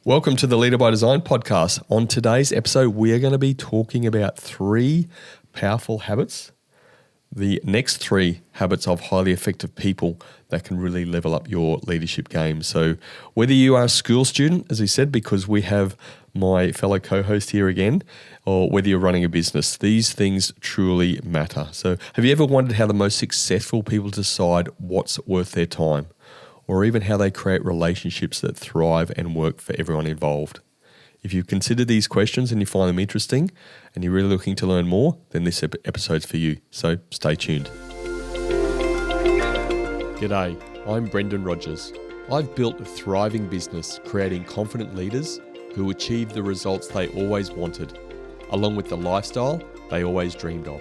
Welcome to the Leader by Design podcast. On today's episode, we are going to be talking about 3 powerful habits, the next 3 habits of highly effective people that can really level up your leadership game. So whether you are a school student, as we said, because we have my fellow co-host here again, or whether you're running a business, these things truly matter. So have you ever wondered how the most successful people decide what's worth their time? Or even how they create relationships that thrive and work for everyone involved? If you consider these questions and you find them interesting and you're really looking to learn more, then this episode's for you. So stay tuned. G'day, I'm Brendan Rogers. I've built a thriving business creating confident leaders who achieve the results they always wanted, along with the lifestyle they always dreamed of.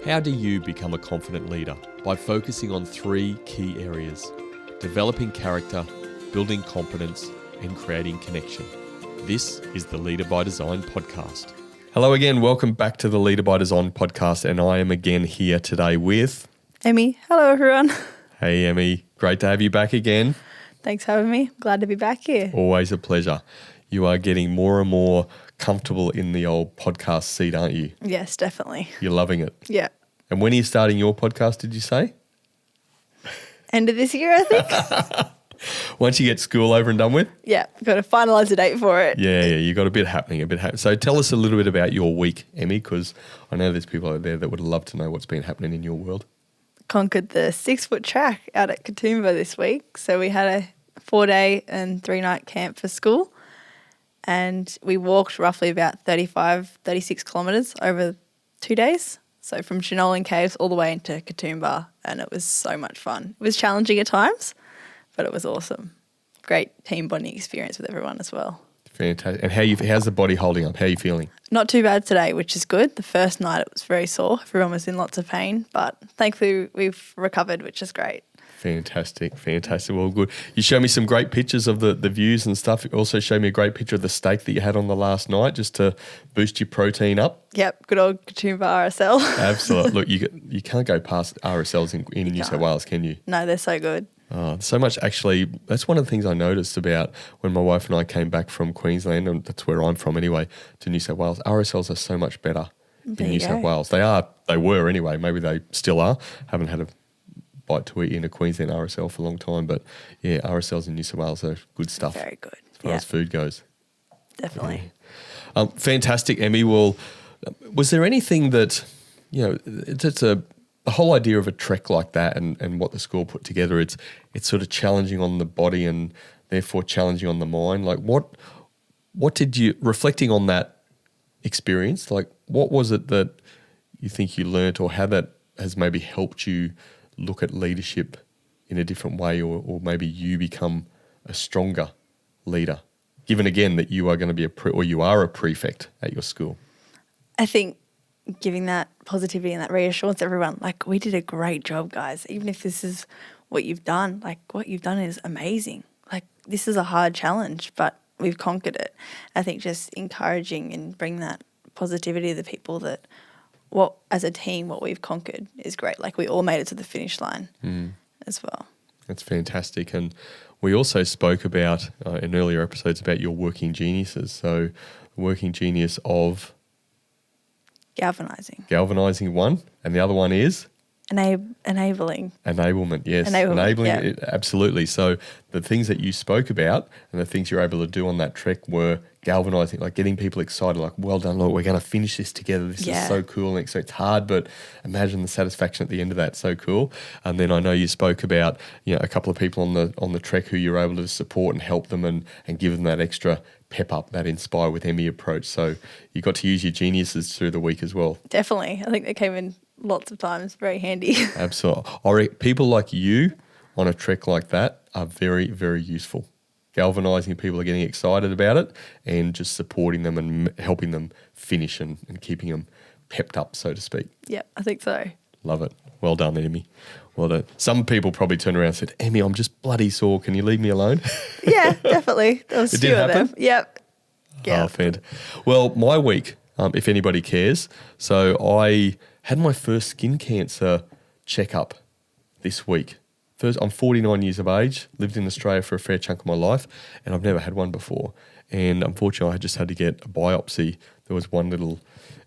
How do you become a confident leader? By focusing on 3 key areas: developing character, building competence, and creating connection. This is the Leader by Design podcast. Hello again, welcome back to the Leader by Design podcast, and I am again here today with... Emmy. Hello, everyone. Hey, Emmy. Great to have you back again. Thanks for having me. Glad to be back here. Always a pleasure. You are getting more and more comfortable in the old podcast seat, aren't you? Yes, definitely. You're loving it. Yeah. And when are you starting your podcast, did you say? End of this year, I think. Once you get school over and done with? Yeah, got to finalise a date for it. Yeah, you got a bit happening, So tell us a little bit about your week, Emmy, because I know there's people out there that would love to know what's been happening in your world. Conquered the 6-foot track out at Katoomba this week. So we had a 4-day and 3-night camp for school, and we walked roughly about 36 kilometres over 2 days. So from Shinolan Caves all the way into Katoomba, and it was so much fun. It was challenging at times, but it was awesome. Great team bonding experience with everyone as well. Fantastic. And how's the body holding up? How are you feeling? Not too bad today, which is good. The first night it was very sore. Everyone was in lots of pain, but thankfully we've recovered, which is great. Fantastic. Well, good. You showed me some great pictures of the views and stuff. You also showed me a great picture of the steak that you had on the last night just to boost your protein up. Yep, good old Katoomba RSL. Absolutely. Look, you can't go past RSLs in New South Wales, can you? No, they're so good. Oh, so much actually. That's one of the things I noticed about when my wife and I came back from Queensland, and that's where I'm from anyway, to New South Wales. RSLs are so much better in New South Wales. They were anyway. Maybe they still are. Haven't had a bite to eat in a Queensland RSL for a long time, but yeah, RSLs in New South Wales are good stuff. Very good. As far as food goes. Definitely. Yeah. Fantastic, Emmy. Well, was there anything that, it's the whole idea of a trek like that and what the school put together, it's sort of challenging on the body and therefore challenging on the mind. Like what did you, reflecting on that experience, like what was it that you think you learnt, or how that has maybe helped you look at leadership in a different way, or maybe you become a stronger leader, given again that you are going to be you are a prefect at your school? I think giving that positivity and that reassurance to everyone, like, we did a great job, guys. Even if this is what you've done, like, what you've done is amazing. Like, this is a hard challenge, but we've conquered it. I think just encouraging and bring that positivity to the people that as a team, what we've conquered is great. Like, we all made it to the finish line as well. That's fantastic. And we also spoke about, in earlier episodes, about your working geniuses. So the working genius of... Galvanizing one. And the other one is? Enabling. Enablement, yes. Enabling, yeah. Absolutely. So the things that you spoke about and the things you're able to do on that trek were galvanizing, like getting people excited, like, well done, look, we're going to finish this together. This is so cool. And so it's hard, but imagine the satisfaction at the end of that. So cool. And then I know you spoke about, a couple of people on the trek who you're able to support and help them and give them that extra pep up, that inspire with Emmy approach. So you got to use your geniuses through the week as well. Definitely. I think they came in lots of times. Very handy. Absolutely. People like you on a trek like that are very, very useful. Galvanizing people are getting excited about it and just supporting them and helping them finish and keeping them pepped up, so to speak. Yeah, I think so. Love it. Well done, Emmy. Well done. Some people probably turned around and said, Emmy, I'm just bloody sore. Can you leave me alone? Yeah, definitely. There was a few of them. Yep. Yeah. Oh, fair. Well, my week, if anybody cares. So I had my first skin cancer checkup this week. First, I'm 49 years of age, lived in Australia for a fair chunk of my life, and I've never had one before. And unfortunately, I just had to get a biopsy. There was one little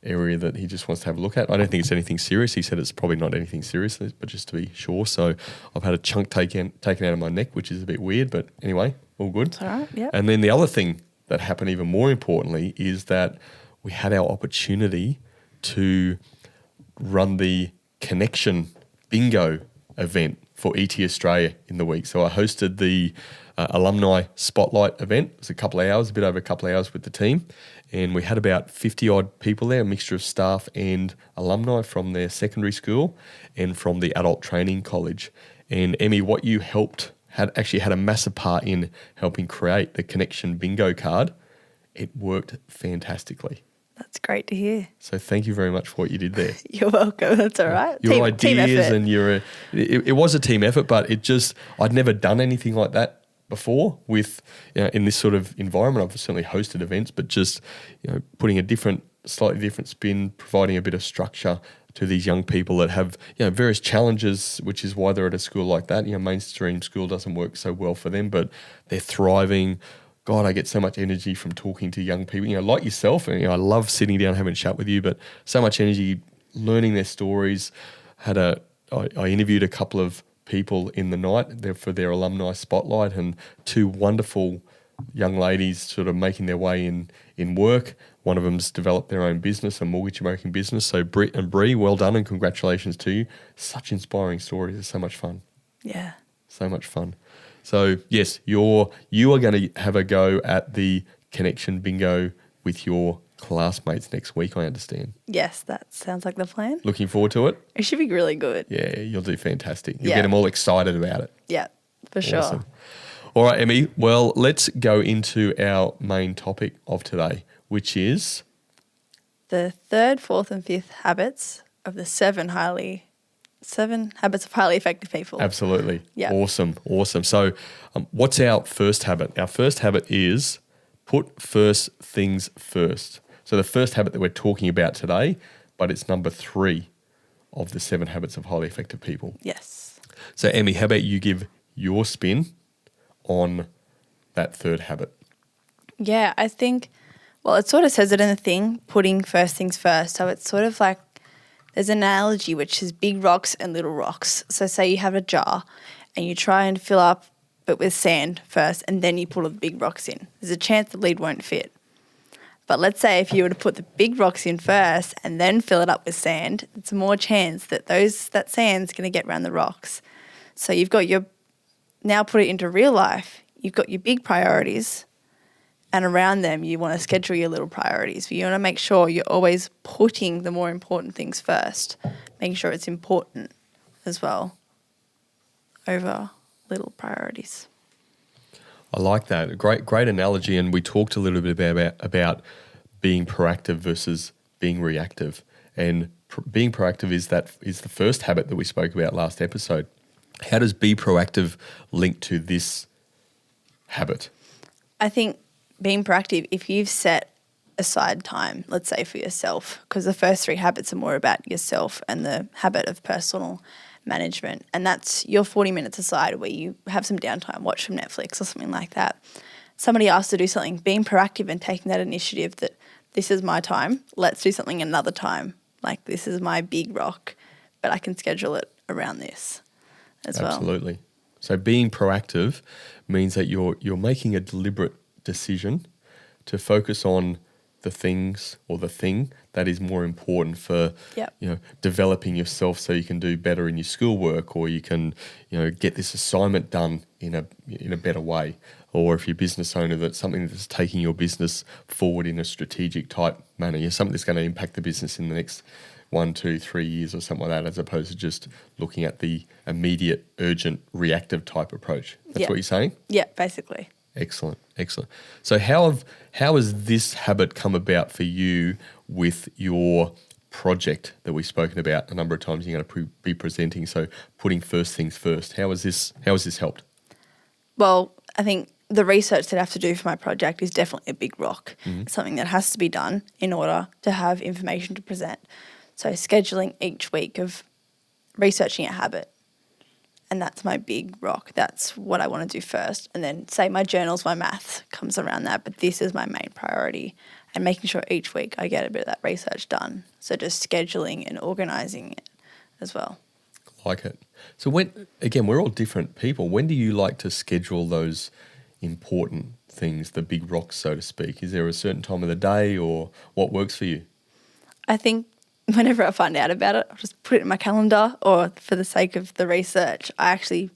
area that he just wants to have a look at. I don't think it's anything serious. He said it's probably not anything serious, but just to be sure. So I've had a chunk taken out of my neck, which is a bit weird, but anyway, all good. It's all right, yeah. And then the other thing that happened even more importantly is that we had our opportunity to run the Connection Bingo event for ET Australia in the week. So I hosted the alumni spotlight event. It was a bit over a couple of hours with the team. And we had about 50 odd people there, a mixture of staff and alumni from their secondary school and from the adult training college. And Emmy, what you had a massive part in helping create the Connection Bingo card. It worked fantastically. That's great to hear. So thank you very much for what you did there. You're welcome. That's all right. Your team ideas effort. and it was a team effort, but I'd never done anything like that before with, in this sort of environment. I've certainly hosted events, but just, putting a slightly different spin, providing a bit of structure to these young people that have, various challenges, which is why they're at a school like that. Mainstream school doesn't work so well for them, but they're thriving. God, I get so much energy from talking to young people, like yourself. And I love sitting down having a chat with you, but so much energy learning their stories. I interviewed a couple of people in the night for their alumni spotlight, and two wonderful young ladies sort of making their way in work. One of them's developed their own business, a mortgage broking business. So Britt and Bree, well done and congratulations to you. Such inspiring stories. It's so much fun. Yeah. So much fun. So yes, you are going to have a go at the Connection Bingo with your classmates next week, I understand. Yes, that sounds like the plan. Looking forward to it? It should be really good. Yeah, you'll do fantastic. You'll Yeah. get them all excited about it. Yeah, for sure. Awesome. All right, Emmy. Well, let's go into our main topic of today, which is The third, fourth, and fifth habits of the seven habits of highly effective people. absolutely Yeah. awesome. So what's our first habit? Our first habit is put first things first. So the first habit that we're talking about today, but it's number 3 of the 7 habits of highly effective people. Yes. So Emmy, how about you give your spin on that third habit? Yeah, I think, well, it sort of says it in the thing, putting first things first. So it's sort of like there's an analogy which is big rocks and little rocks. So say you have a jar and you try and fill up it with sand first and then you put all the big rocks in. There's a chance the lid won't fit. But let's say if you were to put the big rocks in first and then fill it up with sand, it's more chance that that sand's going to get around the rocks. So you've got now put it into real life, you've got your big priorities, and around them you want to schedule your little priorities. But you want to make sure you're always putting the more important things first, making sure it's important as well over little priorities. I like that. Great analogy. And we talked a little bit about being proactive versus being reactive. And being proactive is the first habit that we spoke about last episode. How does be proactive link to this habit? I think being proactive, if you've set aside time, let's say for yourself, because the first 3 habits are more about yourself and the habit of personal management, and that's your 40 minutes aside where you have some downtime, watch some Netflix or something like that. Somebody asks to do something, being proactive and taking that initiative that this is my time, let's do something another time. Like this is my big rock, but I can schedule it around this as well. Absolutely. So being proactive means that you're making a deliberate decision to focus on the things or the thing that is more important for developing yourself so you can do better in your schoolwork, or you can get this assignment done in a better way, or if you're a business owner, that's something that's taking your business forward in a strategic type manner, something that's going to impact the business in the next 1, 2, 3 years or something like that, as opposed to just looking at the immediate, urgent, reactive type approach. That's what you're saying? Yeah, basically. Excellent. So how has this habit come about for you with your project that we've spoken about a number of times you're going to be presenting? So putting first things first. How has this helped? Well, I think the research that I have to do for my project is definitely a big rock. Mm-hmm. It's something that has to be done in order to have information to present. So scheduling each week of researching a habit and that's my big rock. That's what I want to do first. And then say my journals, my math comes around that, but this is my main priority, and making sure each week I get a bit of that research done. So just scheduling and organising it as well. Like it. So when, again, we're all different people. When do you like to schedule those important things, the big rocks, so to speak? Is there a certain time of the day or what works for you? I think whenever I find out about it, I'll just put it in my calendar, or for the sake of the research, I actually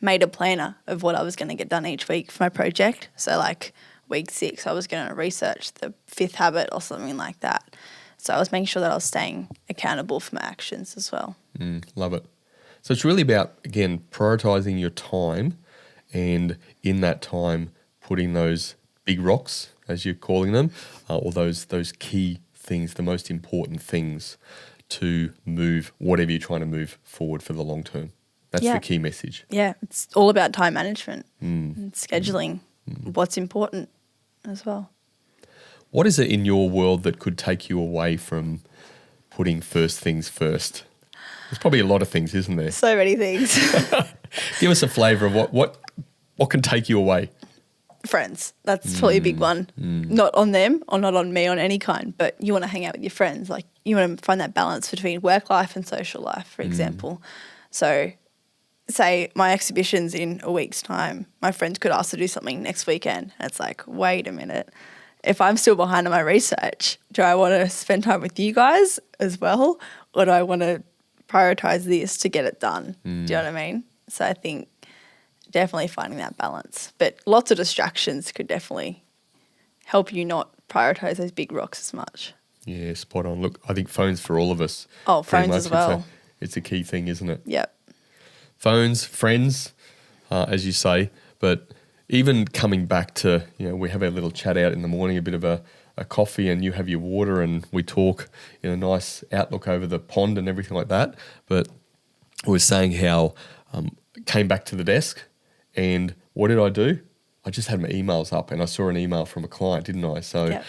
made a planner of what I was going to get done each week for my project. So like week 6, I was going to research the 5th habit or something like that. So I was making sure that I was staying accountable for my actions as well. Love it. So it's really about, again, prioritising your time, and in that time putting those big rocks, as you're calling them, or those key things, the most important things to move whatever you're trying to move forward for the long term. That's the key message. Yeah, it's all about time management and scheduling what's important as well. What is it in your world that could take you away from putting first things first? There's probably a lot of things, isn't there? So many things. Give us a flavour of what can take you away. Friends. That's probably a big one. Not on them or not on me on any kind, but you want to hang out with your friends. Like you want to find that balance between work life and social life, for example. So say my exhibition's in a week's time, my friends could ask to do something next weekend. And it's like, wait a minute. If I'm still behind on my research, do I want to spend time with you guys as well, or do I want to prioritise this to get it done? Do you know what I mean? So I think definitely finding that balance. But lots of distractions could definitely help you not prioritise those big rocks as much. Yeah, spot on. Look, I think phones for all of us. Oh, phones as well. It's a key thing, isn't it? Yep. Phones, friends, as you say, but even coming back to, we have our little chat out in the morning, a bit of a coffee, and you have your water, and we talk in a nice outlook over the pond and everything like that. But I was saying how came back to the desk, and what did I do? I just had my emails up, and I saw an email from a client, didn't I? So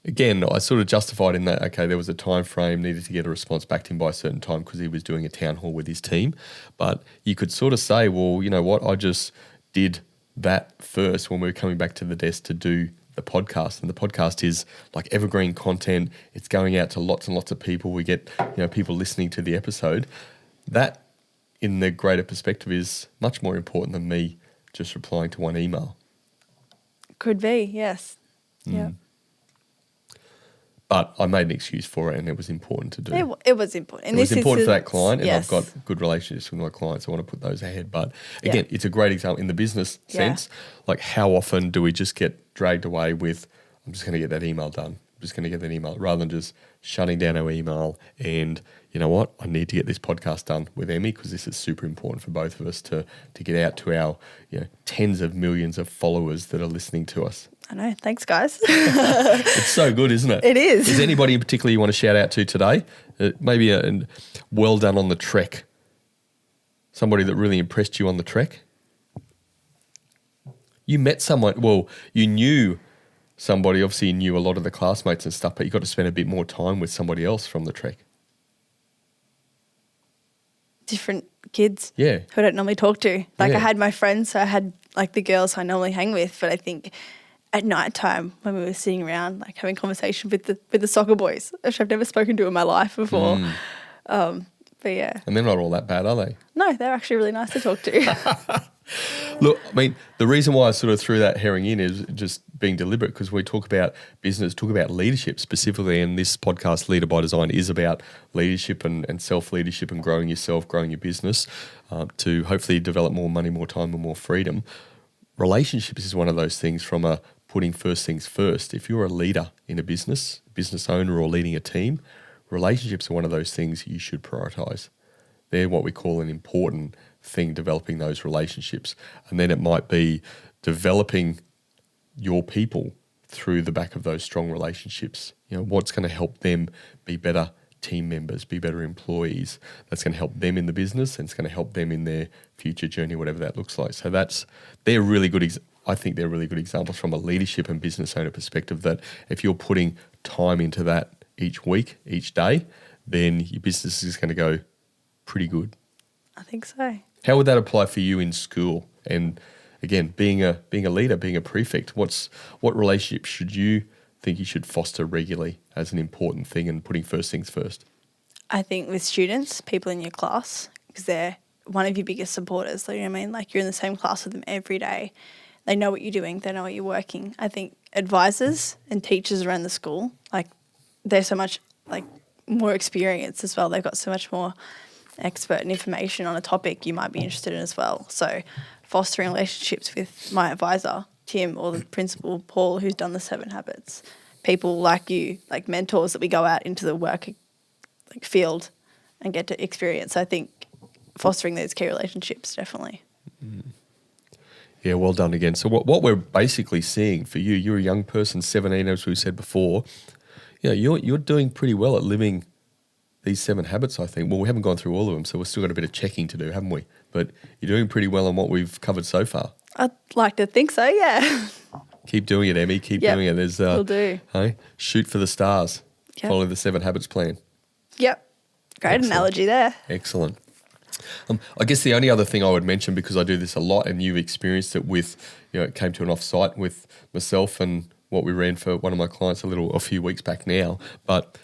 again, I sort of justified in that, okay, there was a time frame, needed to get a response back to him by a certain time because he was doing a town hall with his team. But you could sort of say, well, you know what, I just did that first when we were coming back to the desk to do the podcast. And the podcast is like evergreen content. It's going out to lots and lots of people. We get, people listening to the episode. That, in the greater perspective, is much more important than me just replying to one email. Could be, yes. Yeah. But I made an excuse for it, and it was important to do. It was important. It was important for that client, and I've got good relationships with my clients. I want to put those ahead. But again, it's a great example in the business sense. Like, how often do we just get dragged away with, I'm just going to get that email done. I'm just going to get that email, rather than just shutting down our email and, you know what, I need to get this podcast done with Emmy because this is super important for both of us to get out to our tens of millions of followers that are listening to us. I know. Thanks, guys. It's so good, isn't it? It is. Is there anybody in particular you want to shout out to today? Maybe a well done on the trek. Somebody that really impressed you on the trek? You met someone, well, you knew somebody, obviously you knew a lot of the classmates and stuff, but you got to spend a bit more time with somebody else from the trek. Different kids who I don't normally talk to. I had my friends, so I had like the girls I normally hang with, but I think at night time when we were sitting around like having conversation with the soccer boys, which I've never spoken to in my life before. But yeah. And they're not all that bad, are they? No, they're actually really nice to talk to. Look, I mean, the reason why I sort of threw that herring in is just being deliberate, because we talk about business, talk about leadership specifically, and this podcast, Leader by Design, is about leadership and self-leadership and growing yourself, growing your business to hopefully develop more money, more time and more freedom. Relationships is one of those things from a putting first things first. If you're a leader in a business owner or leading a team, relationships are one of those things you should prioritise. They're what we call an important thing, developing those relationships. And then it might be developing your people through the back of those strong relationships. What's going to help them be better team members, be better employees. That's going to help them in the business, and it's going to help them in their future journey, whatever that looks like. So they're really good. I think they're really good examples from a leadership and business owner perspective, that if you're putting time into that each week, each day, then your business is going to go pretty good. I think so. How would that apply for you in school? And again, being a leader, being a prefect, what relationship should you think you should foster regularly as an important thing and putting first things first? I think with students, people in your class, because they're one of your biggest supporters. You know what I mean? Like, you're in the same class with them every day. They know what you're doing. They know what you're working. I think advisors and teachers around the school, like, they're so much like more experienced as well. They've got so much more expert and information on a topic you might be interested in as well. So fostering relationships with my advisor, Tim, or the principal, Paul, who's done the 7 habits. People like you, like mentors that we go out into the work like field and get to experience. I think fostering those key relationships, definitely. Yeah, well done again. So what we're basically seeing for you, you're a young person, 17, as we said before. Yeah, you're doing pretty well at living these 7 habits, I think. Well, we haven't gone through all of them, so we've still got a bit of checking to do, haven't we? But you're doing pretty well on what we've covered so far. I'd like to think so, yeah. Keep doing it, Emmy. Keep doing it. There's will do. Hey, shoot for the stars. Yep. Follow the 7 habits plan. Yep. Great Excellent. analogy there. Excellent. I guess the only other thing I would mention, because I do this a lot and you've experienced it with, it came to an off-site with myself and what we ran for one of my clients a few weeks back now, but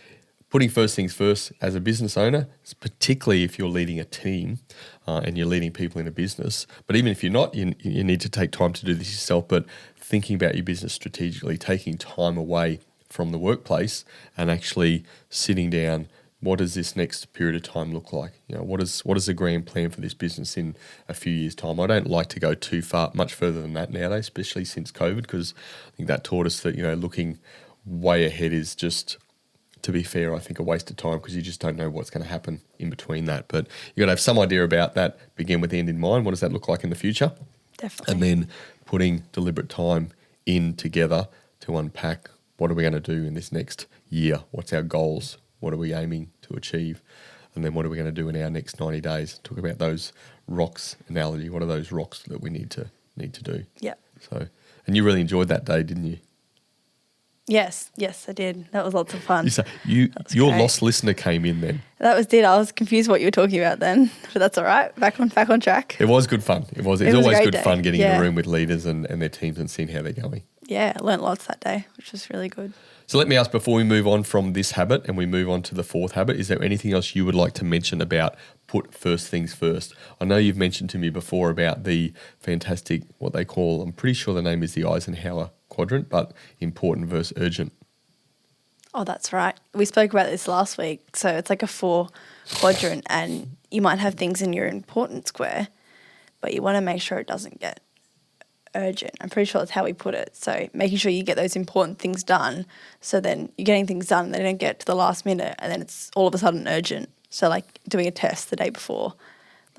putting first things first as a business owner, particularly if you're leading a team and you're leading people in a business, but even if you're not, you need to take time to do this yourself, but thinking about your business strategically, taking time away from the workplace and actually sitting down. What does this next period of time look like? What is the grand plan for this business in a few years' time? I don't like to go much further than that nowadays, especially since COVID, because I think that taught us that, looking way ahead is just, to be fair, I think a waste of time, because you just don't know what's going to happen in between that. But you got to have some idea about that, begin with the end in mind. What does that look like in the future? Definitely. And then putting deliberate time in together to unpack what are we going to do in this next year? What's our goals? What are we aiming to achieve? And then what are we going to do in our next 90 days? Talk about those rocks analogy. What are those rocks that we need to do? Yeah. So, and you really enjoyed that day, didn't you? Yes, I did. That was lots of fun. Your great. lost listener came in then. That was it. I was confused what you were talking about then, but that's all right. Back on track. It was good fun. It's was always a great good day. fun getting in a room with leaders and their teams and seeing how they're going. Yeah, I learnt lots that day, which was really good. So let me ask, before we move on from this habit and we move on to the 4th habit, is there anything else you would like to mention about put first things first? I know you've mentioned to me before about the fantastic, what they call, I'm pretty sure the name is the Eisenhower quadrant, but important versus urgent. Oh, that's right. We spoke about this last week. So it's like a 4 quadrant, and you might have things in your important square, but you want to make sure it doesn't get urgent. I'm pretty sure that's how we put it. So making sure you get those important things done, so then you're getting things done and they don't get to the last minute and then it's all of a sudden urgent. So like doing a test the day before,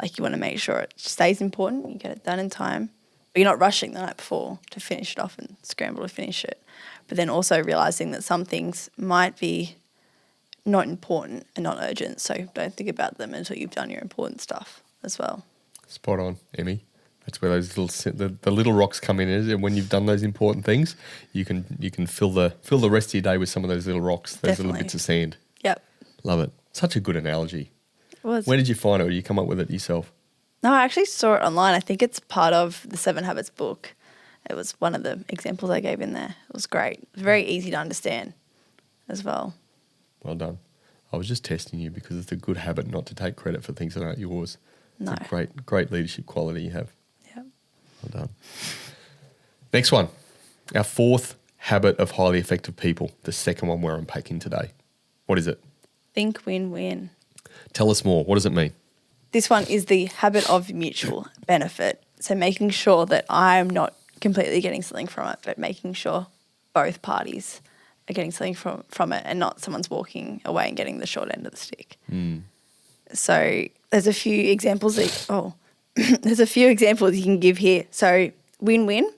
like you want to make sure it stays important, you get it done in time, but you're not rushing the night before to finish it off and scramble to finish it. But then also realising that some things might be not important and not urgent, so don't think about them until you've done your important stuff as well. Spot on, Emmy. That's where those the little rocks come in. And when you've done those important things, you can fill the rest of your day with some of those little rocks, those Definitely. little bits of sand. Yep. Love it. Such a good analogy. It was. Where did you find it? Or did you come up with it yourself? No, I actually saw it online. I think it's part of the 7 Habits book. It was one of the examples I gave in there. It was great. It was very easy to understand as well. Well done. I was just testing you because it's a good habit not to take credit for things that aren't yours. No. It's a great leadership quality you have. Yep. Well done. Next one. Our 4th habit of highly effective people. The second one we're unpacking today. What is it? Think win-win. Tell us more. What does it mean? This one is the habit of mutual benefit. So making sure that I'm not completely getting something from it, but making sure both parties are getting something from it and not someone's walking away and getting the short end of the stick. So there's a few examples there's a few examples you can give here. So win-win,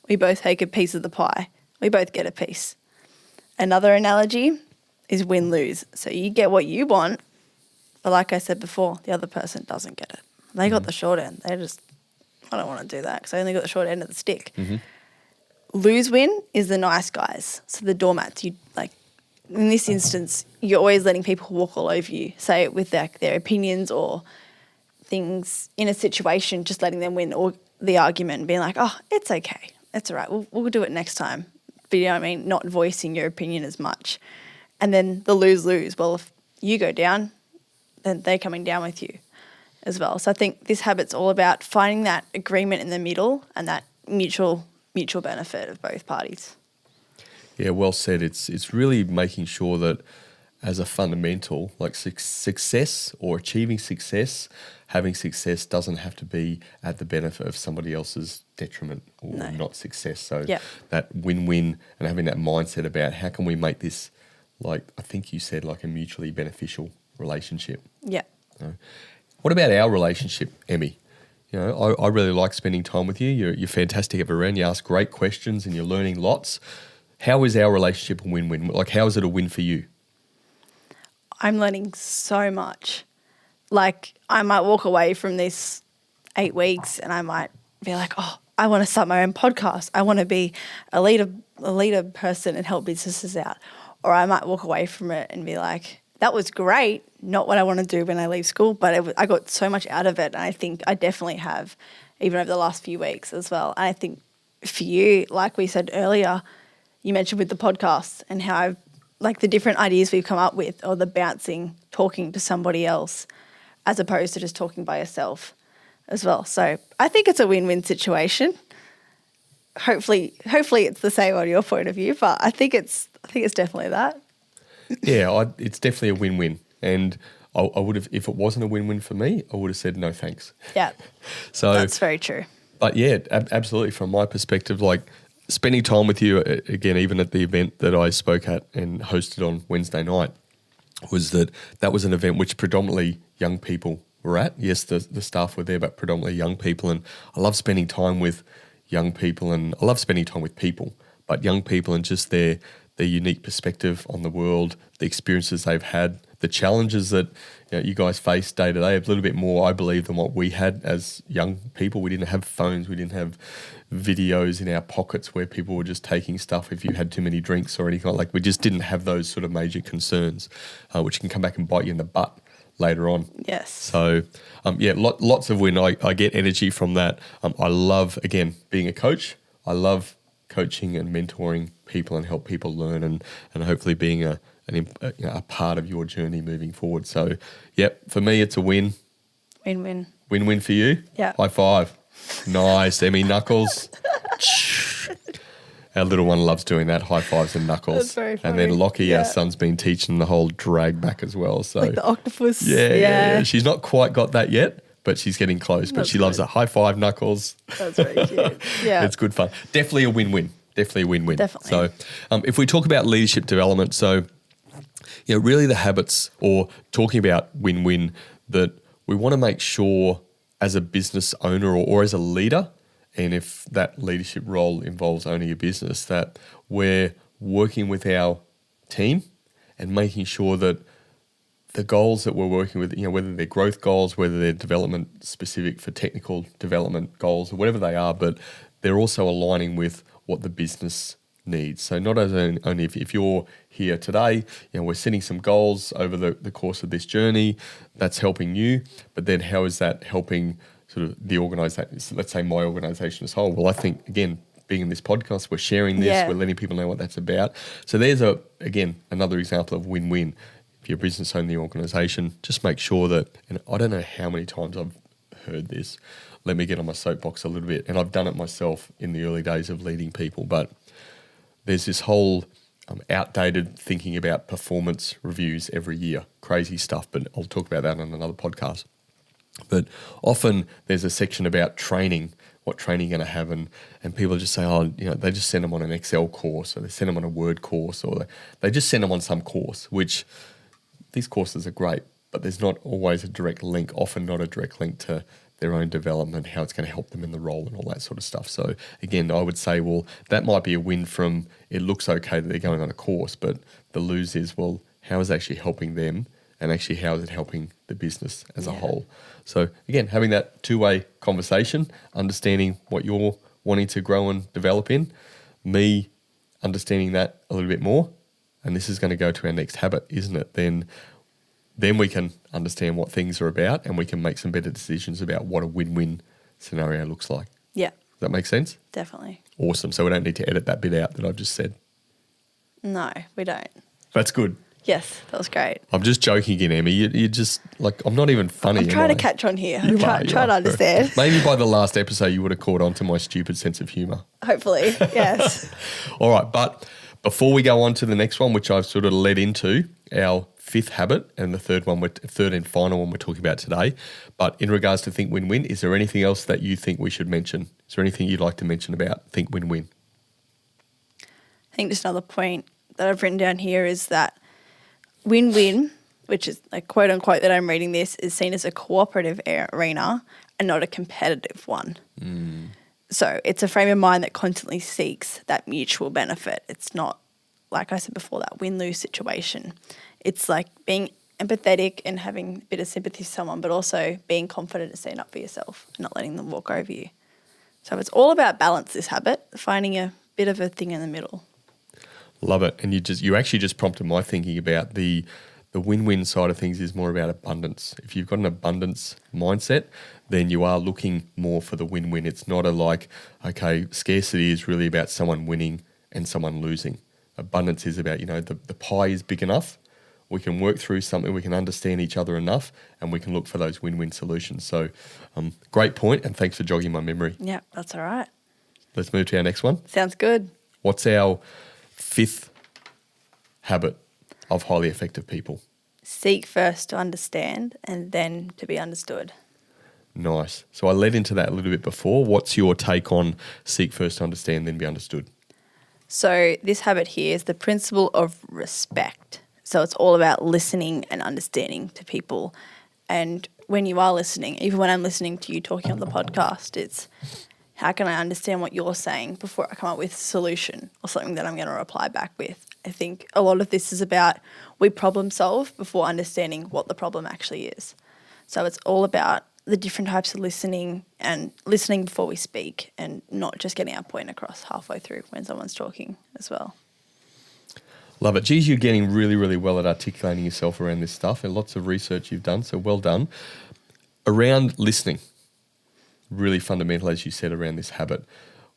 we both take a piece of the pie. We both get a piece. Another analogy is win-lose. So you get what you want, but like I said before, the other person doesn't get it. They got the short end. I don't want to do that because I only got the short end of the stick. Mm-hmm. Lose-win is the nice guys. So the doormats, in this instance, you're always letting people walk all over you, say it with their opinions or things in a situation, just letting them win or the argument and being like, oh, it's okay. It's all right. We'll do it next time. But you know what I mean? Not voicing your opinion as much. And then the lose-lose. Well, if you go down, then they're coming down with you as well. So I think this habit's all about finding that agreement in the middle and that mutual benefit of both parties. Yeah, well said. It's really making sure that as a fundamental, like success or achieving success, having success doesn't have to be at the benefit of somebody else's detriment or not success. So that win-win and having that mindset about how can we make this, like I think you said, like a mutually beneficial relationship. Yeah. What about our relationship, Emmy? You know, I really like spending time with you. You're fantastic everywhere. You ask great questions and you're learning lots. How is our relationship a win-win? Like, how is it a win for you? I'm learning so much. Like, I might walk away from this 8 weeks and I might be like, oh, I want to start my own podcast. I want to be a leader person and help businesses out. Or I might walk away from it and be like, that was great, not what I want to do when I leave school, but I got so much out of it. And I think I definitely have, even over the last few weeks as well. And I think for you, like we said earlier, you mentioned with the podcast and how I've, like the different ideas we've come up with, or the bouncing, talking to somebody else as opposed to just talking by yourself as well. So I think it's a win-win situation. Hopefully it's the same on your point of view, but I think it's definitely that. Yeah, it's definitely a win-win. And I would have, if it wasn't a win-win for me, I would have said no thanks. Yeah, so that's very true. But yeah, absolutely. From my perspective, like spending time with you, again, even at the event that I spoke at and hosted on Wednesday night, that was an event which predominantly young people were at. Yes, the staff were there, but predominantly young people. And I love spending time with young people, and I love spending time with people, but young people and just their unique perspective on the world, the experiences they've had, the challenges that you guys face day to day, a little bit more, I believe, than what we had as young people. We didn't have phones. We didn't have videos in our pockets where people were just taking stuff if you had too many drinks or anything like. We just didn't have those sort of major concerns, which can come back and bite you in the butt later on. Yes. So, lots of win. I get energy from that. I love, again, being a coach. I love coaching and mentoring people and help people learn and hopefully being a part of your journey moving forward. So, for me, it's a win. Win-win. Win-win for you? Yeah. High five. Nice, Emmy, knuckles. Our little one loves doing that, high fives and knuckles. That's very funny. And then Lockie, our son's been teaching the whole drag back as well. So like the octopus. Yeah. She's not quite got that yet, but she's getting close. But she loves it. High five, knuckles. That's very cute. Yeah. It's good fun. Definitely a win-win. Definitely. Definitely. So if we talk about leadership development, so really the habits, or talking about win-win, that we want to make sure as a business owner or as a leader, and if that leadership role involves owning a business, that we're working with our team and making sure that the goals that we're working with, whether they're growth goals, whether they're development specific for technical development goals or whatever they are, but they're also aligning with what the business needs. So not as only if you're here today, we're setting some goals over the course of this journey, that's helping you, but then how is that helping sort of the organisation, let's say my organisation as a whole? Well, I think, again, being in this podcast, we're sharing this, we're letting people know what that's about. So there's, another example of win-win. If you're a business owner in the organisation, just make sure that, and I don't know how many times I've heard this, let me get on my soapbox a little bit, and I've done it myself in the early days of leading people, but there's this whole outdated thinking about performance reviews every year. Crazy stuff, but I'll talk about that on another podcast. But often there's a section about training, what training you're going to have, and people just say, they just send them on an Excel course, or they send them on a Word course, or they just send them on some course, which these courses are great, but there's not always a direct link, often not a direct link to their own development, how it's going to help them in the role and all that sort of stuff. So again, I would say, well, that might be a win from, it looks okay that they're going on a course, but the lose is, well, how is it actually helping them, and actually how is it helping the business as a whole? So again, having that two-way conversation, understanding what you're wanting to grow and develop in, me understanding that a little bit more, and this is going to go to our next habit, isn't it? Then then we can understand what things are about and we can make some better decisions about what a win-win scenario looks like. Yeah, Does that make sense? definitely. Awesome. So we don't need to edit that bit out that I've just said. No, we don't. That's good. Yes, that was great. I'm just joking again, Emmy. You just, like, I'm not even funny. I'm trying to catch on here. You I'm are, trying to understand. Maybe by the last episode you would have caught on to my stupid sense of humour. Hopefully, yes. All right, but before we go on to the next one, which I've sort of led into, our fifth habit and the third and final one we're talking about today, but in regards to Think Win-Win, is there anything else that you think we should mention? Is there anything you'd like to mention about Think Win-Win? I think just another point that I've written down here is that win-win, which is a quote unquote that I'm reading this, is seen as a cooperative arena and not a competitive one. So it's a frame of mind that constantly seeks that mutual benefit. It's not, like I said before, that win-lose situation. It's like being empathetic and having a bit of sympathy for someone, but also being confident to stand up for yourself and not letting them walk over you. So it's all about balance, this habit, finding a bit of a thing in the middle. Love it. And you actually just prompted my thinking about the win-win side of things is more about abundance. If you've got an abundance mindset, then you are looking more for the win-win. It's not okay, scarcity is really about someone winning and someone losing. Abundance is about, the pie is big enough, we can work through something, we can understand each other enough, and we can look for those win-win solutions. So great point, and thanks for jogging my memory. Yeah, that's all right. Let's move to our next one. Sounds good. What's our fifth habit of highly effective people? Seek first to understand and then to be understood. Nice. So I led into that a little bit before. What's your take on seek first to understand, then be understood? So this habit here is the principle of respect. So it's all about listening and understanding to people. And when you are listening, even when I'm listening to you talking on the podcast, it's how can I understand what you're saying before I come up with a solution or something that I'm going to reply back with. I think a lot of this is about we problem solve before understanding what the problem actually is. So it's all about the different types of listening and listening before we speak and not just getting our point across halfway through when someone's talking as well. Love it. Geez, you're getting really, really well at articulating yourself around this stuff and lots of research you've done, so well done. Around listening, really fundamental, as you said, around this habit.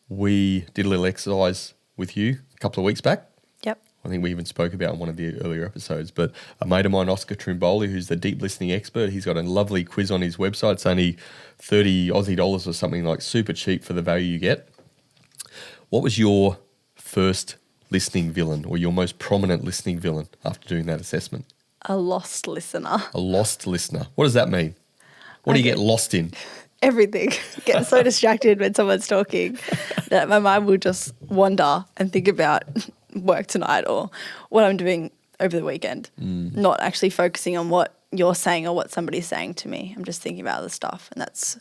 We did a little exercise with you a couple of weeks back. Yep. I think we even spoke about in one of the earlier episodes, but a mate of mine, Oscar Trimboli, who's the deep listening expert, he's got a lovely quiz on his website. It's only 30 Aussie dollars or something, like super cheap for the value you get. What was your first listening villain or your most prominent listening villain after doing that assessment? A lost listener. A lost listener. What does that mean? What do you get lost in? Everything. Get so distracted when someone's talking that my mind will just wander and think about work tonight or what I'm doing over the weekend, not actually focusing on what you're saying or what somebody's saying to me. I'm just thinking about other stuff. And that's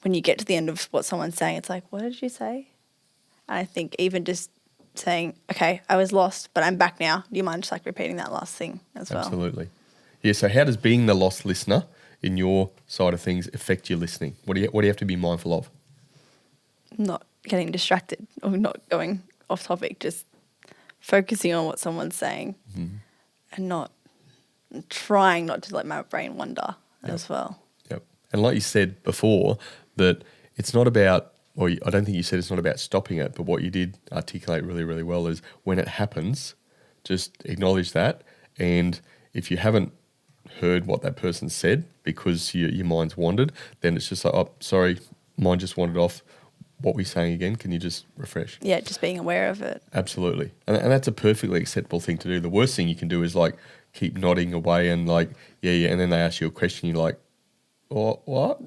when you get to the end of what someone's saying, it's like, what did you say? And I think even just saying, okay, I was lost, but I'm back now. Do you mind just like repeating that last thing as well? Absolutely. Yeah, so how does being the lost listener in your side of things affect your listening? What do you have to be mindful of? Not getting distracted or not going off topic, just focusing on what someone's saying and not trying not to let my brain wander as well. Yep. And like you said before, that it's not about, or I don't think you said it's not about stopping it, but what you did articulate really, really well is when it happens, just acknowledge that. And if you haven't heard what that person said because your mind's wandered, then it's just like, oh, sorry, mine just wandered off. What were you saying again? Can you just refresh? Yeah, just being aware of it. Absolutely. And that's a perfectly acceptable thing to do. The worst thing you can do is like keep nodding away and like, yeah, and then they ask you a question, you're like, oh, what?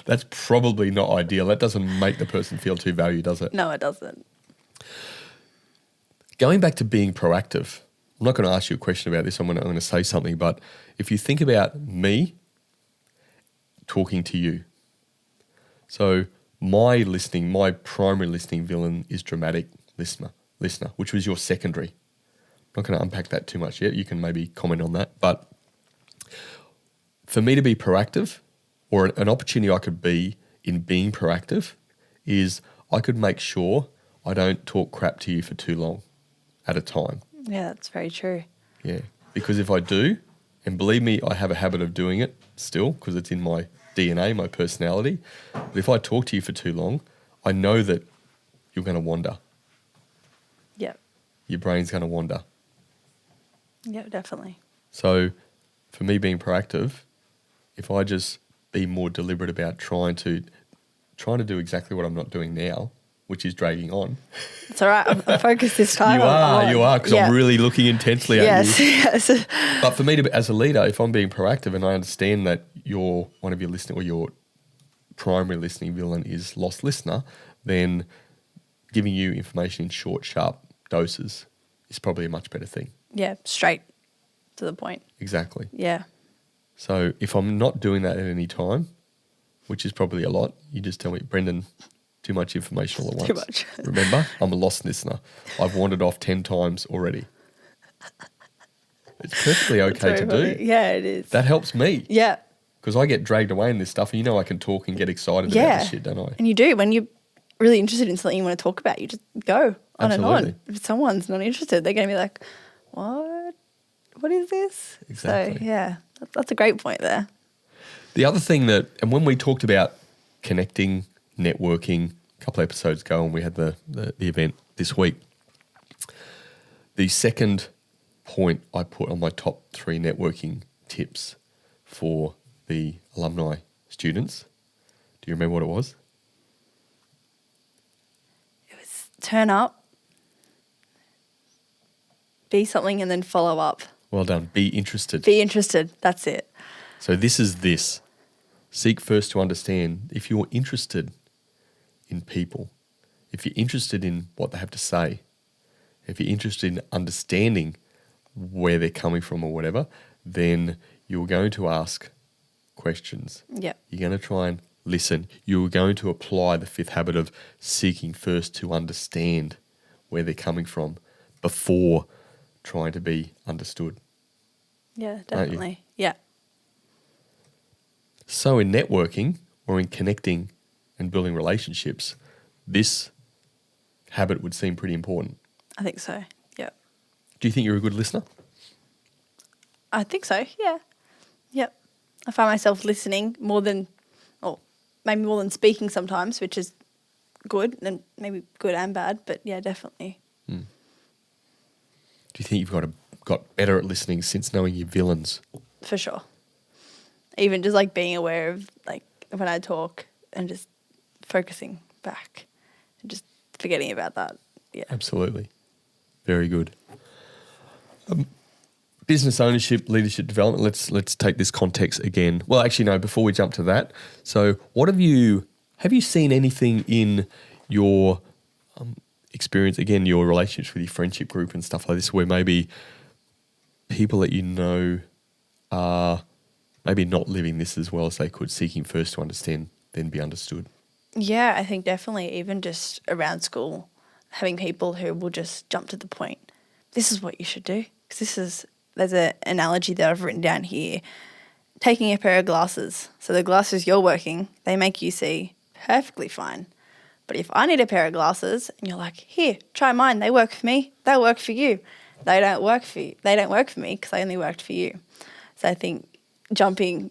That's probably not ideal. That doesn't make the person feel too valued, does it? No, it doesn't. Going back to being proactive, I'm not going to ask you a question about this. I'm going to say something, but if you think about me talking to you, so my primary listening villain is dramatic listener, which was your secondary. I'm not going to unpack that too much yet. You can maybe comment on that. But for me to be proactive, or an opportunity I could be in being proactive, is I could make sure I don't talk crap to you for too long at a time. Yeah, that's very true. Yeah. Because if I do, and believe me, I have a habit of doing it still because it's in my DNA, my personality. But if I talk to you for too long, I know that you're going to wander. Yep. Your brain's going to wander. Yep, definitely. So for me being proactive, if I just be more deliberate about trying to do exactly what I'm not doing now, which is dragging on. It's all right. I'm focused this time. You are, because I'm really looking intensely at you. Yes. But for me, as a leader, if I'm being proactive and I understand that one of your listening or your primary listening villain is lost listener, then giving you information in short, sharp doses is probably a much better thing. Yeah, straight to the point. Exactly. Yeah. So if I'm not doing that at any time, which is probably a lot, you just tell me, Brendan, too much information all at once. Too much. Remember, I'm a lost listener. I've wandered off 10 times already. It's perfectly okay to do. Yeah, it is. That helps me. Yeah. Because I get dragged away in this stuff, and you know I can talk and get excited about this shit, don't I? And you do. When you're really interested in something you want to talk about, you just go on and Absolutely. on. If someone's not interested, they're going to be like, what? What is this? Exactly. So, yeah, that's a great point there. The other thing and when we talked about connecting, networking a couple of episodes ago, and we had the event this week, the second point I put on my top 3 networking tips for the alumni students. Do you remember what it was? It was turn up, be something, and then follow up. Well done. Be interested. Be interested. That's it. So this is this. Seek first to understand. If you're interested in people, if you're interested in what they have to say, if you're interested in understanding where they're coming from or whatever, then you're going to ask questions. Yeah. You're going to try and listen. You're going to apply the 5th habit of seeking first to understand where they're coming from before trying to be understood. Yeah, definitely. Yeah. So in networking or in connecting and building relationships, this habit would seem pretty important. I think so. Yeah. Do you think you're a good listener? I think so. Yeah. Yep. I find myself listening maybe more than speaking sometimes, which is good, and maybe good and bad, but yeah, definitely. Do you think you've got better at listening since knowing your villains? For sure. Even just like being aware of like when I talk and just focusing back and just forgetting about that. Yeah. Absolutely. Very good. Business ownership, leadership development. Let's take this context again. Well, actually, no, before we jump to that. So what have you seen anything in your experience, again, your relationships with your friendship group and stuff like this, where maybe people that you know are maybe not living this as well as they could, seeking first to understand, then be understood? Yeah, I think definitely even just around school, having people who will just jump to the point. This is what you should do. Because there's an analogy that I've written down here. Taking a pair of glasses. So the glasses you're working, they make you see perfectly fine. But if I need a pair of glasses and you're like, here, try mine. They work for me. They'll work for you. They don't work for you. They don't work for me because they only worked for you. So I think jumping,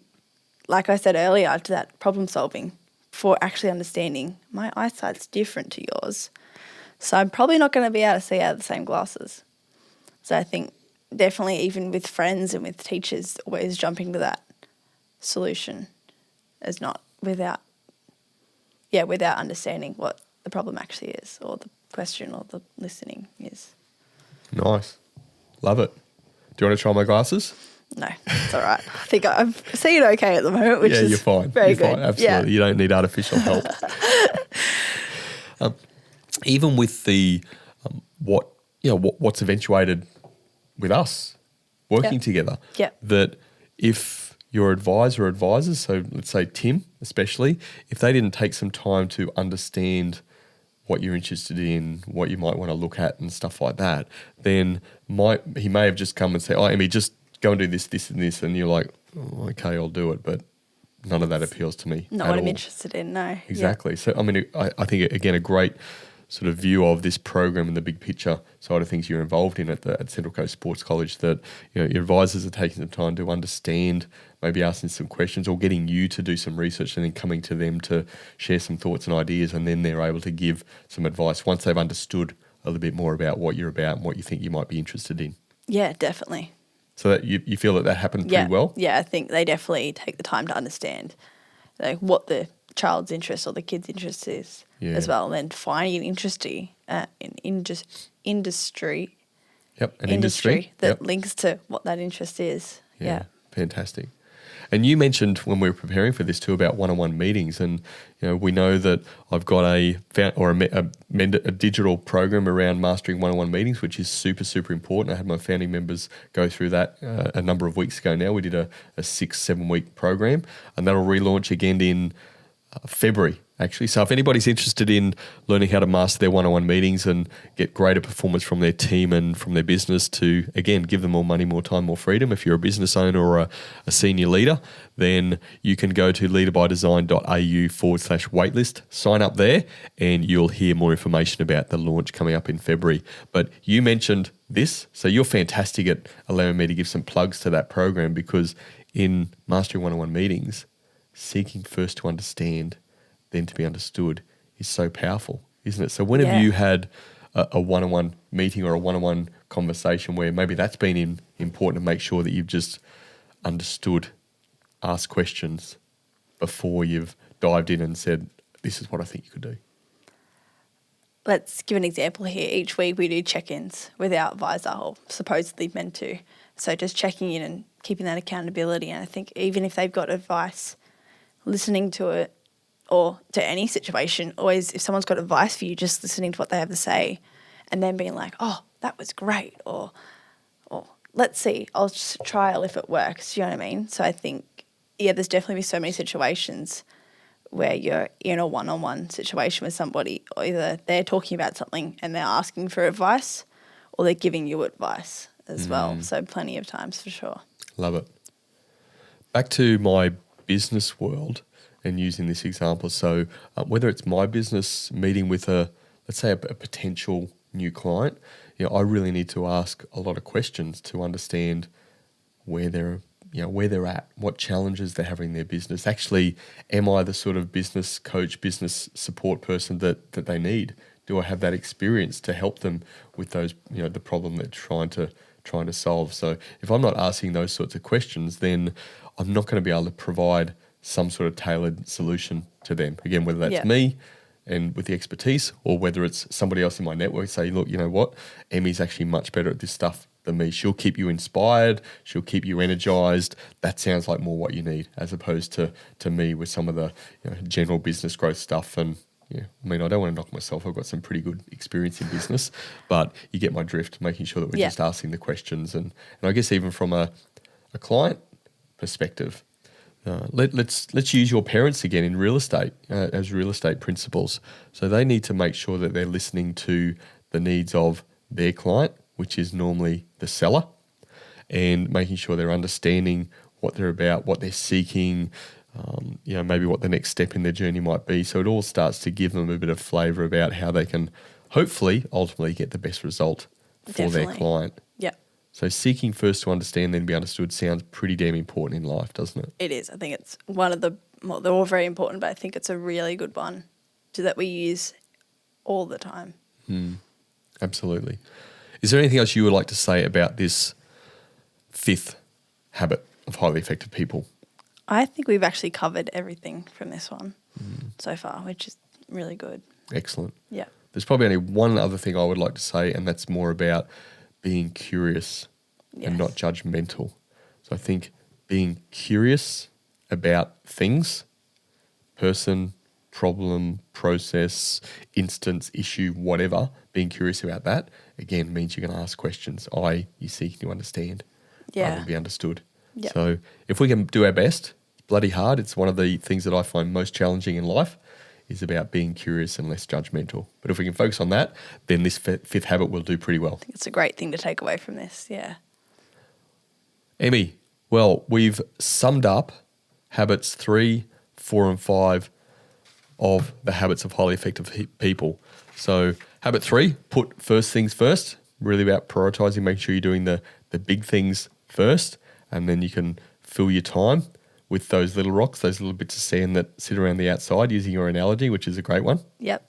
like I said earlier, to that problem solving for actually understanding my eyesight's different to yours. So I'm probably not going to be able to see out of the same glasses. So I think definitely even with friends and with teachers, always jumping to that solution is not without understanding what the problem actually is or the question or the listening is. Nice. Love it. Do you want to try my glasses? No, it's all right. I think I'm seeing okay at the moment, which is you're fine. Very you're good. Fine. Absolutely. Yeah. You don't need artificial help. Even with the what's eventuated with us working together, that if your advisor or advisors, so let's say Tim especially, if they didn't take some time to understand what you're interested in, what you might want to look at and stuff like that, then he may have just come and said, Emmy, just go and do this, this and this, and you're like, oh, okay, I'll do it, but none of that appeals to me. Not what I'm interested in, no. Exactly. Yeah. So, I mean, I think, again, a great sort of view of this program and the big picture side of things you're involved in at Central Coast Sports College, that your advisors are taking the time to understand, maybe asking some questions or getting you to do some research and then coming to them to share some thoughts and ideas, and then they're able to give some advice once they've understood a little bit more about what you're about and what you think you might be interested in. Yeah, definitely. So that you feel that happened pretty well? Yeah, I think they definitely take the time to understand what the child's interest or the kid's interest is as well, and then finding an industry that links to what that interest is. Yeah. Fantastic. And you mentioned when we were preparing for this too about one-on-one meetings, and we know that I've got a digital program around mastering one-on-one meetings, which is super, super important. I had my founding members go through that a number of weeks ago now. We did a 6-7 week program, and that'll relaunch again in February, actually. So if anybody's interested in learning how to master their one-on-one meetings and get greater performance from their team and from their business to, again, give them more money, more time, more freedom, if you're a business owner or a senior leader, then you can go to leaderbydesign.au/waitlist, sign up there, and you'll hear more information about the launch coming up in February. But you mentioned this, so you're fantastic at allowing me to give some plugs to that program, because in mastering one-on-one meetings, seeking first to understand, then to be understood is so powerful, isn't it? So when have you had a one-on-one meeting or a one-on-one conversation where maybe that's been important to make sure that you've just understood, asked questions before you've dived in and said, this is what I think you could do? Let's give an example here. Each week we do check-ins with our advisor, or supposedly meant to. So just checking in and keeping that accountability. And I think even if they've got advice, listening to it, or to any situation, always, if someone's got advice for you, just listening to what they have to say and then being like, oh, that was great, or let's see, I'll just trial if it works, you know what I mean? So I think, there's definitely been so many situations where you're in a one-on-one situation with somebody, or either they're talking about something and they're asking for advice, or they're giving you advice as well. So plenty of times for sure. Love it. Back to my business world and using this example. So whether it's my business meeting with let's say a potential new client, I really need to ask a lot of questions to understand where they're at, what challenges they're having in their business. Actually, am I the sort of business coach, business support person that they need? Do I have that experience to help them with those, the problem they're trying to solve? So if I'm not asking those sorts of questions, then I'm not going to be able to provide some sort of tailored solution to them. Again, whether that's me and with the expertise, or whether it's somebody else in my network, say, look, you know what, Emmy's actually much better at this stuff than me. She'll keep you inspired. She'll keep you energized. That sounds like more what you need, as opposed to me with some of the general business growth stuff. And I don't want to knock myself. I've got some pretty good experience in business, but you get my drift, making sure that we're just asking the questions. And I guess even from a client perspective, let's use your parents again in real estate as real estate principals. So they need to make sure that they're listening to the needs of their client, which is normally the seller, and making sure they're understanding what they're about, what they're seeking, maybe what the next step in their journey might be. So it all starts to give them a bit of flavour about how they can hopefully ultimately get the best result for their client. Yeah. So seeking first to understand, then be understood sounds pretty damn important in life, doesn't it? It is. I think it's one of they're all very important, but I think it's a really good one that we use all the time. Absolutely. Is there anything else you would like to say about this 5th habit of highly effective people? I think we've actually covered everything from this one so far, which is really good. Excellent. Yeah. There's probably only one other thing I would like to say, and that's more about being curious and not judgmental. So I think being curious about things, person, problem, process, instance, issue, whatever, being curious about that, again, means you're going to ask questions. You seek to understand rather than be understood. Yep. So if we can do our best, it's bloody hard. It's one of the things that I find most challenging in life, is about being curious and less judgmental. But if we can focus on that, then this 5th habit will do pretty well. I think it's a great thing to take away from this, Emmy, well, we've summed up habits 3, 4 and 5 of the habits of highly effective people. So habit 3, put first things first. Really about prioritizing, make sure you're doing the big things first, and then you can fill your time with those little rocks, those little bits of sand that sit around the outside, using your analogy, which is a great one. Yep.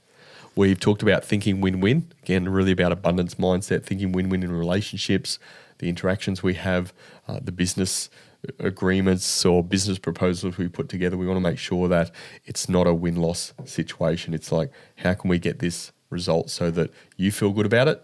We've talked about thinking win-win. Again, really about abundance mindset, thinking win-win in relationships, the interactions we have, the business agreements or business proposals we put together. We want to make sure that it's not a win-loss situation. It's like, how can we get this result so that you feel good about it,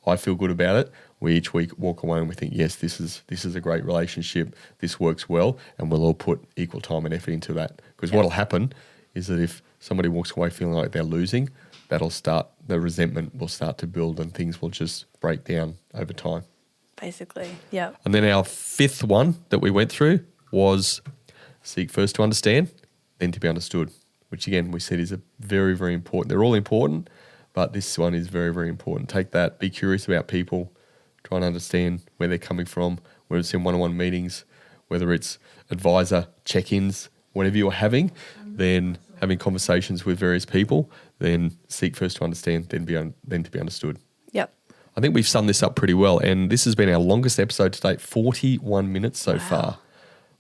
I feel good about it. We each week walk away and we think, yes, this is a great relationship. This works well, and we'll all put equal time and effort into that. Because what'll happen is that if somebody walks away feeling like they're losing, the resentment will start to build, and things will just break down over time. Basically, yeah. And then our 5th one that we went through was seek first to understand, then to be understood, which again we said is a very, very important. They're all important, but this one is very, very important. Take that, be curious about people, try and understand where they're coming from, whether it's in one-on-one meetings, whether it's advisor check-ins, whatever you're having, then having conversations with various people, then seek first to understand, then to be understood. Yep. I think we've summed this up pretty well, and this has been our longest episode to date, 41 minutes so far.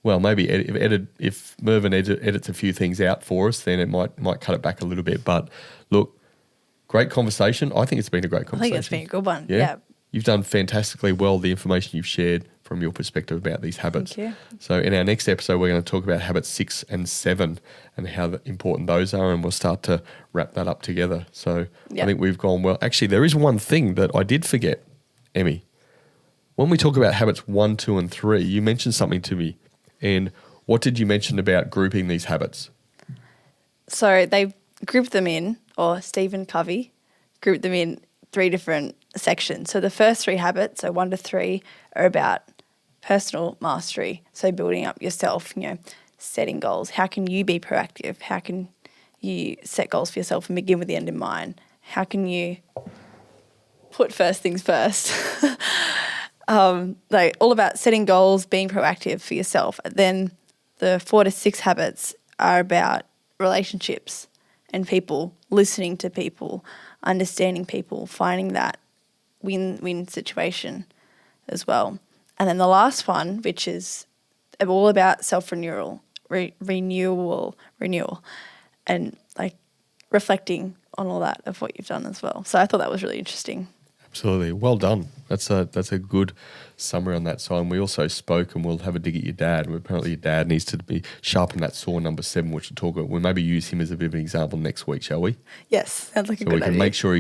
Well, maybe if Mervyn edits a few things out for us, then it might cut it back a little bit. But look, great conversation. I think it's been a great conversation. I think it's been a good one. Yeah. You've done fantastically well, the information you've shared from your perspective about these habits. Thank you. So in our next episode, we're going to talk about habits 6 and 7 and how important those are, and we'll start to wrap that up together. So I think we've gone well. Actually, there is one thing that I did forget, Emmy. When we talk about habits 1, 2, and 3, you mentioned something to me. And what did you mention about grouping these habits? So they grouped them in, or Stephen Covey grouped them in 3 different sections. So the first 3 habits, so 1 to 3, are about personal mastery. So building up yourself, setting goals. How can you be proactive? How can you set goals for yourself and begin with the end in mind? How can you put first things first? Like all about setting goals, being proactive for yourself. Then the 4 to 6 habits are about relationships and people, listening to people, understanding people, finding that win-win situation as well. And then the last one, which is all about self-renewal, renewal, and like reflecting on all that of what you've done as well. So I thought that was really interesting. Absolutely. Well done. That's a good summary on that side. And we also spoke, and we'll have a dig at your dad. Apparently your dad needs to be sharpen that saw number 7, which we'll talk about. We'll maybe use him as a bit of an example next week, shall we? Yes, sounds like a good idea. So we can make sure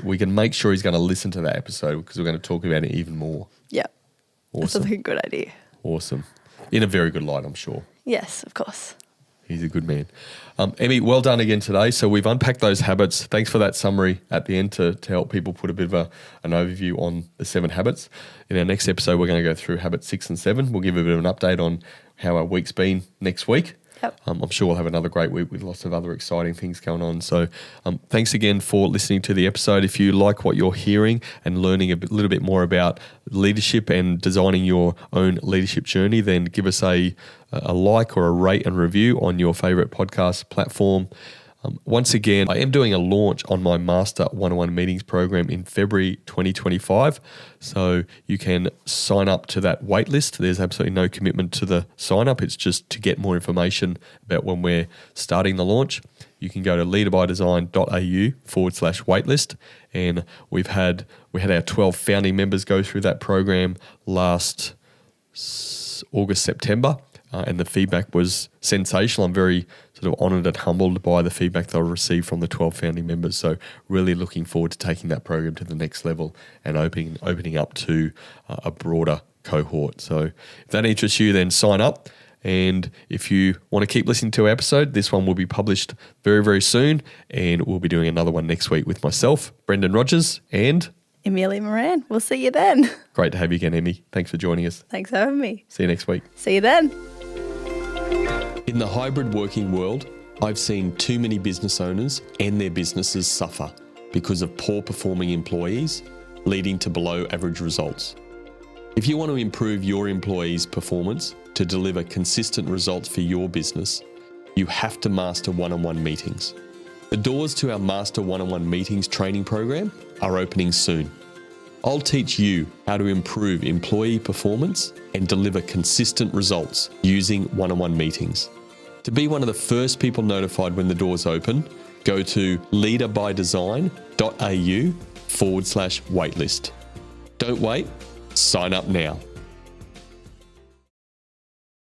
we can make sure he's going to listen to that episode, because we're going to talk about it even more. Yeah. Awesome. That sounds like a good idea. Awesome. In a very good light, I'm sure. Yes, of course. He's a good man. Emmy, well done again today. So we've unpacked those habits. Thanks for that summary at the end to help people put a bit of an overview on the 7 habits. In our next episode, we're going to go through habits 6 and 7. We'll give a bit of an update on how our week's been next week. Yep. I'm sure we'll have another great week with lots of other exciting things going on. So thanks again for listening to the episode. If you like what you're hearing and learning little bit more about leadership and designing your own leadership journey, then give us a like or a rate and review on your favourite podcast platform. Once again, I am doing a launch on my Master One-on-One Meetings program in February 2025. So you can sign up to that waitlist. There's absolutely no commitment to the sign up. It's just to get more information about when we're starting the launch. You can go to leaderbydesign.au/waitlist. And we had our 12 founding members go through that program last August, September. And the feedback was sensational. I'm very sort of honoured and humbled by the feedback that I received from the 12 founding members. So really looking forward to taking that program to the next level and opening up to a broader cohort. So if that interests you, then sign up. And if you want to keep listening to our episode, this one will be published very, very soon. And we'll be doing another one next week with myself, Brendan Rogers, and Amelia Moran. We'll see you then. Great to have you again, Emmy. Thanks for joining us. Thanks for having me. See you next week. See you then. In the hybrid working world, I've seen too many business owners and their businesses suffer because of poor performing employees, leading to below average results. If you want to improve your employees' performance to deliver consistent results for your business, you have to master one-on-one meetings. The doors to our Master One-on-One Meetings training program are opening soon. I'll teach you how to improve employee performance and deliver consistent results using one-on-one meetings. To be one of the first people notified when the doors open, go to leaderbydesign.au/waitlist. Don't wait, sign up now.